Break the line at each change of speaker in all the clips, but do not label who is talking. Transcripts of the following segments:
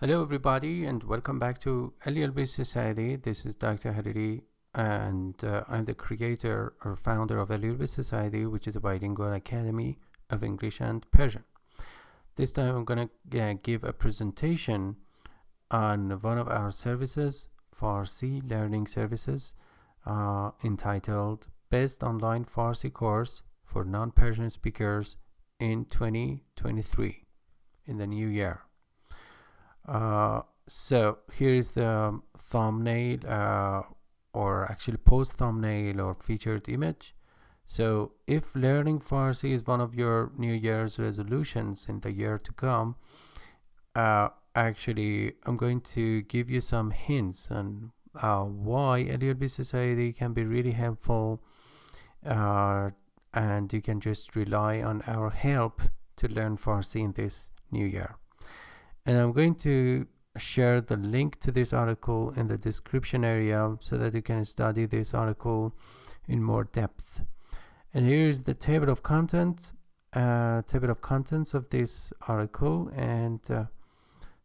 Hello everybody and welcome back to LELB Society. This is Dr. Hariri and I'm the creator or founder of LELB Society, which is a bilingual academy of English and Persian. This time I'm going to give a presentation on one of our services, Farsi learning services, entitled Best Online Farsi Course for Non-Persian Speakers in 2023, in the new year. So here is the thumbnail or actually post thumbnail or featured image. So if learning Farsi is one of your New Year's resolutions in the year to come, actually I'm going to give you some hints on why LELB Society can be really helpful, and you can just rely on our help to learn Farsi in this new year. And I'm going to share the link to this article in the description area so that you can study this article in more depth. And here's the table of contents of this article. And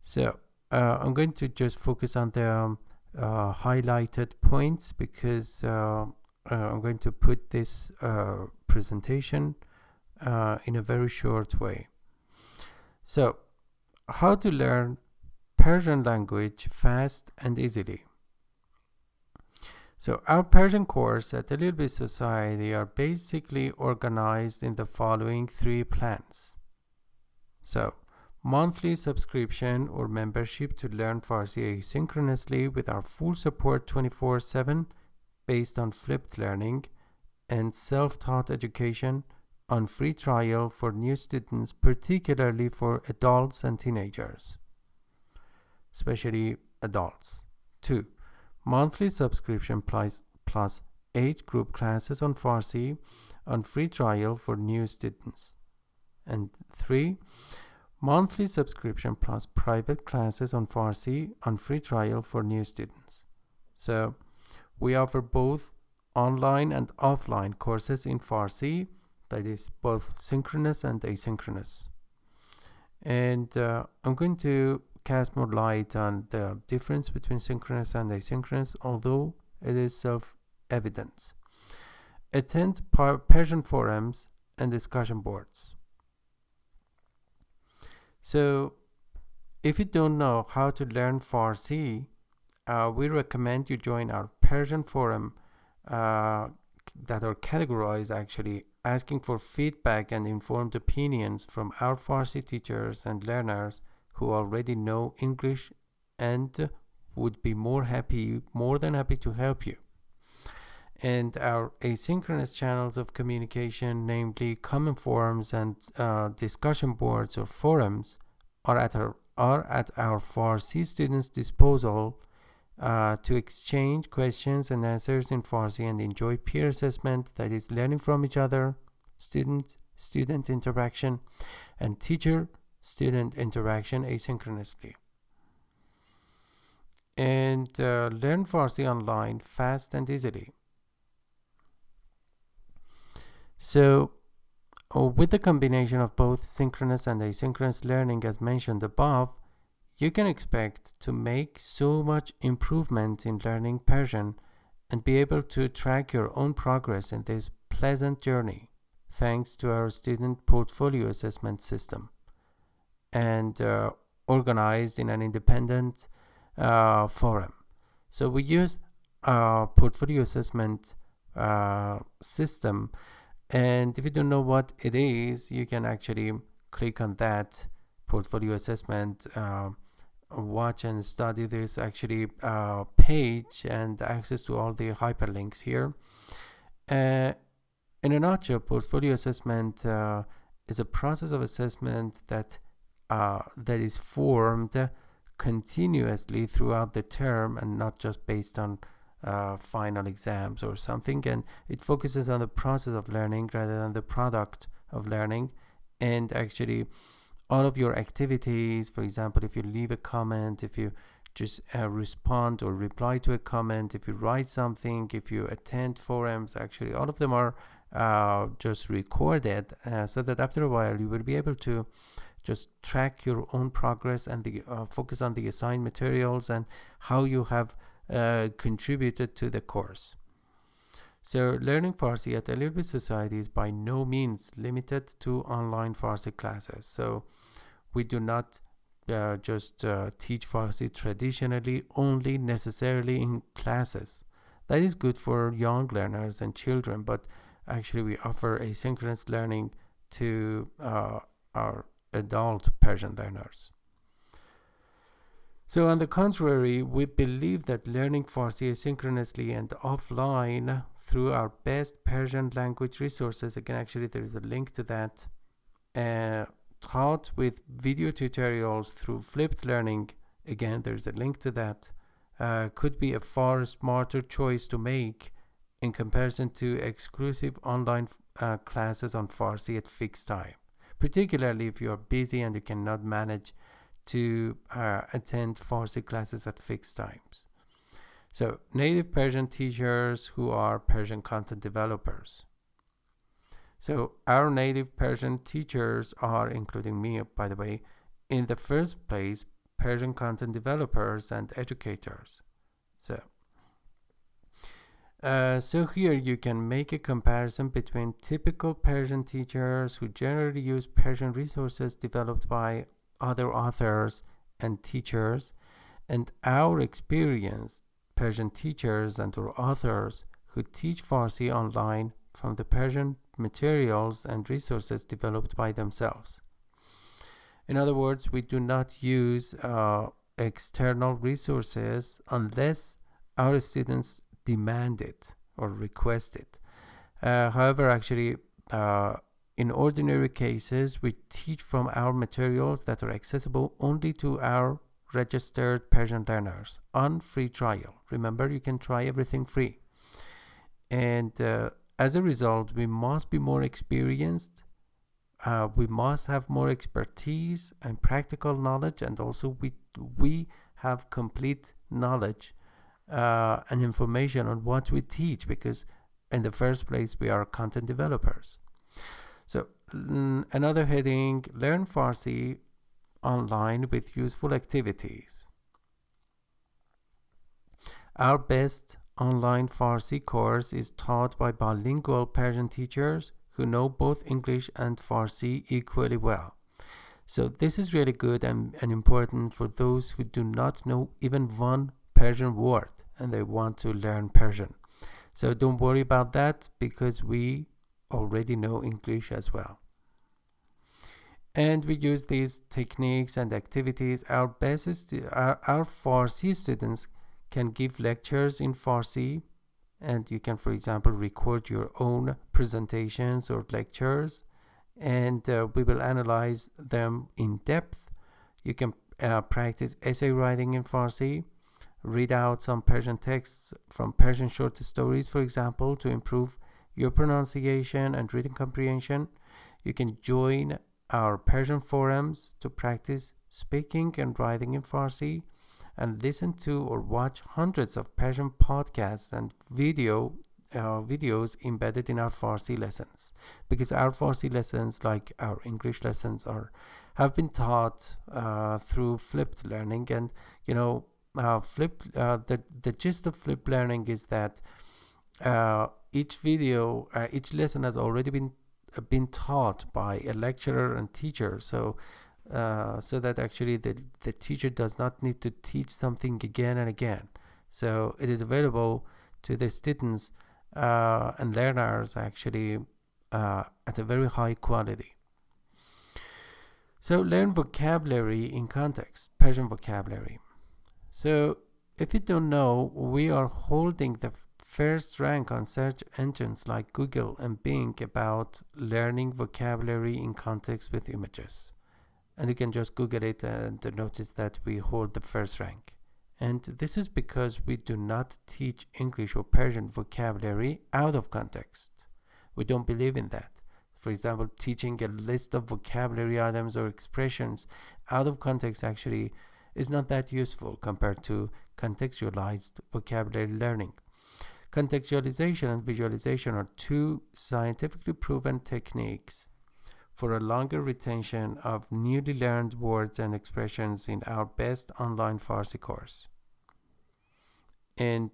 so I'm going to just focus on the highlighted points because I'm going to put this presentation in a very short way. So, how to learn Persian language fast and easily. So our Persian course at the LELB Society are basically organized in the following three plans. So monthly subscription or membership to learn Farsi asynchronously with our full support 24/7 based on flipped learning and self-taught education on free trial for new students, particularly for adults and teenagers, especially adults. 2. Monthly subscription plus 8 group classes on Farsi on free trial for new students. And 3. Monthly subscription plus private classes on Farsi on free trial for new students. So we offer both online and offline courses in Farsi, that is both synchronous and asynchronous. And I'm going to cast more light on the difference between synchronous and asynchronous, although it is self-evident. Attend Persian forums and discussion boards. So if you don't know how to learn Farsi, we recommend you join our Persian forum that are categorized actually asking for feedback and informed opinions from our Farsi teachers and learners who already know English and would be more than happy to help you. And our asynchronous channels of communication, namely common forums and discussion boards or forums, are at our Farsi students' disposal to exchange questions and answers in Farsi and enjoy peer assessment, that is learning from each other, student interaction, and teacher-student interaction asynchronously. And learn Farsi online fast and easily. So with the combination of both synchronous and asynchronous learning as mentioned above, you can expect to make so much improvement in learning Persian and be able to track your own progress in this pleasant journey thanks to our student portfolio assessment system and organized in an independent forum. So we use a portfolio assessment system, and if you don't know what it is, you can actually click on that portfolio assessment, watch and study this actually page and access to all the hyperlinks here. In a nutshell, portfolio assessment is a process of assessment that is formed continuously throughout the term and not just based on final exams or something, and it focuses on the process of learning rather than the product of learning. And actually all of your activities, for example, if you leave a comment, if you just respond or reply to a comment, if you write something, if you attend forums, actually all of them are just recorded so that after a while you will be able to just track your own progress and focus on the assigned materials and how you have contributed to the course. So learning Farsi at LELB Society is by no means limited to online Farsi classes. So we do not just teach Farsi traditionally only necessarily in classes. That is good for young learners and children, but actually we offer asynchronous learning to our adult Persian learners. So on the contrary, we believe that learning Farsi asynchronously and offline through our best Persian language resources, again actually there is a link to that, taught with video tutorials through flipped learning, again there's a link to that, could be a far smarter choice to make in comparison to exclusive online classes on Farsi at fixed time, particularly if you are busy and you cannot manage to attend Farsi classes at fixed times. So native Persian teachers who are Persian content developers. So our native Persian teachers are, including me by the way, in the first place Persian content developers and educators. So here you can make a comparison between typical Persian teachers who generally use Persian resources developed by other authors and teachers, and our experienced Persian teachers and or authors who teach Farsi online from the Persian materials and resources developed by themselves. In other words, we do not use external resources unless our students demand it or request it. However, actually, in ordinary cases, we teach from our materials that are accessible only to our registered Persian learners on free trial. Remember, you can try everything free. And as a result, we must be more experienced. We must have more expertise and practical knowledge, and also we have complete knowledge and information on what we teach, because in the first place, we are content developers. So another heading, learn Farsi online with useful activities. Our best online Farsi course is taught by bilingual Persian teachers who know both English and Farsi equally well. So this is really good and important for those who do not know even one Persian word and they want to learn Persian. So don't worry about that, because we already know English as well. And we use these techniques and activities. Our Farsi students can give lectures in Farsi, and you can, for example, record your own presentations or lectures, and we will analyze them in depth. You can practice essay writing in Farsi, read out some Persian texts from Persian short stories, for example, to improve your pronunciation and reading comprehension. You can join our Persian forums to practice speaking and writing in Farsi, and listen to or watch hundreds of Persian podcasts and videos embedded in our Farsi lessons, because our Farsi lessons, like our English lessons, have been taught through flipped learning. And the gist of flipped learning is that each lesson has already been taught by a lecturer and teacher, so that actually the teacher does not need to teach something again and again. So it is available to the students and learners actually at a very high quality. So learn vocabulary in context, Persian vocabulary. So if you don't know, we are holding the first rank on search engines like Google and Bing about learning vocabulary in context with images. And you can just Google it and notice that we hold the first rank. And this is because we do not teach English or Persian vocabulary out of context. We don't believe in that. For example, teaching a list of vocabulary items or expressions out of context actually is not that useful compared to contextualized vocabulary learning. Contextualization and visualization are two scientifically proven techniques for a longer retention of newly learned words and expressions in our best online Farsi course. And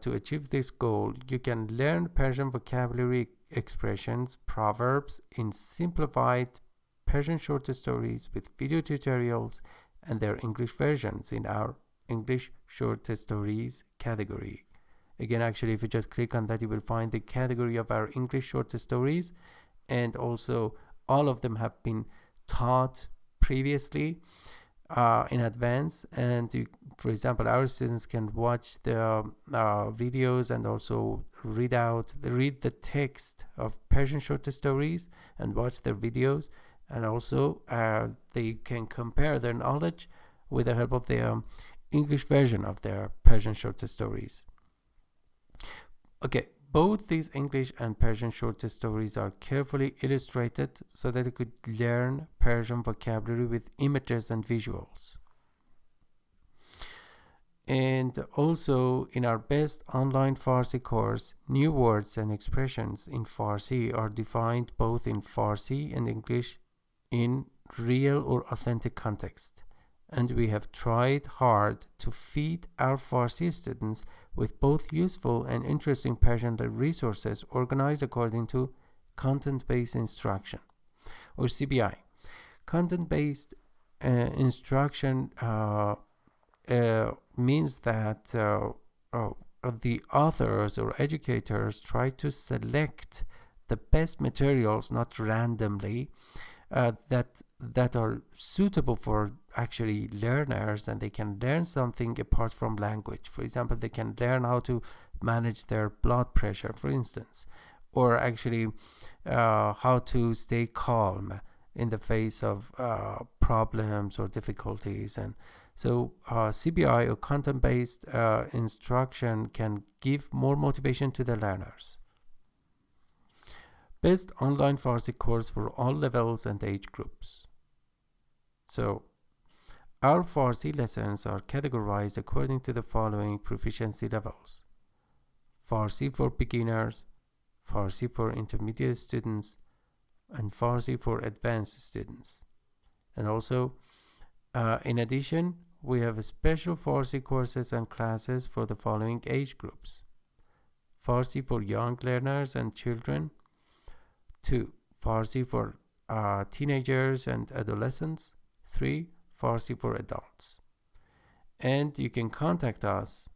to achieve this goal, you can learn Persian vocabulary, expressions, proverbs in simplified Persian short stories with video tutorials and their English versions in our English short stories category. Again, actually, if you just click on that, you will find the category of our English short stories, and also all of them have been taught previously in advance. And you, for example, our students can watch the videos and also read the text of Persian short stories and watch their videos, and also they can compare their knowledge with the help of the English version of their Persian short stories. Okay, both these English and Persian short stories are carefully illustrated so that you could learn Persian vocabulary with images and visuals. And also, in our best online Farsi course, new words and expressions in Farsi are defined both in Farsi and English in real or authentic context. And we have tried hard to feed our Farsi students with both useful and interesting Persian resources organized according to content-based instruction, or CBI. Content-based instruction means that the authors or educators try to select the best materials, not randomly, that are suitable for actually learners, and they can learn something apart from language. For example, they can learn how to manage their blood pressure, for instance, or actually how to stay calm in the face of problems or difficulties. And so CBI or content-based instruction can give more motivation to the learners. Best online Farsi course for all levels and age groups. So, our Farsi lessons are categorized according to the following proficiency levels: Farsi for beginners, Farsi for intermediate students, and Farsi for advanced students. And also, in addition, we have special Farsi courses and classes for the following age groups: Farsi for young learners and children, 2. Farsi for teenagers and adolescents, 3. Farsi for adults. And you can contact us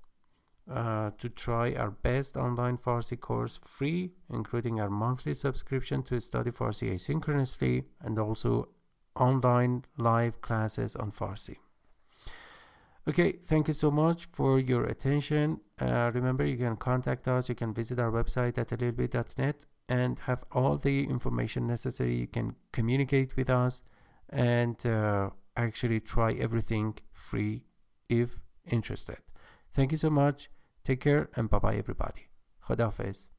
to try our best online Farsi course free, including our monthly subscription to study Farsi asynchronously, and also online live classes on Farsi. Okay, thank you so much for your attention. Remember, you can contact us. You can visit our website at LELB.net and have all the information necessary. You can communicate with us and actually try everything free if interested. Thank you so much. Take care and bye-bye, everybody. Khuda Hafiz.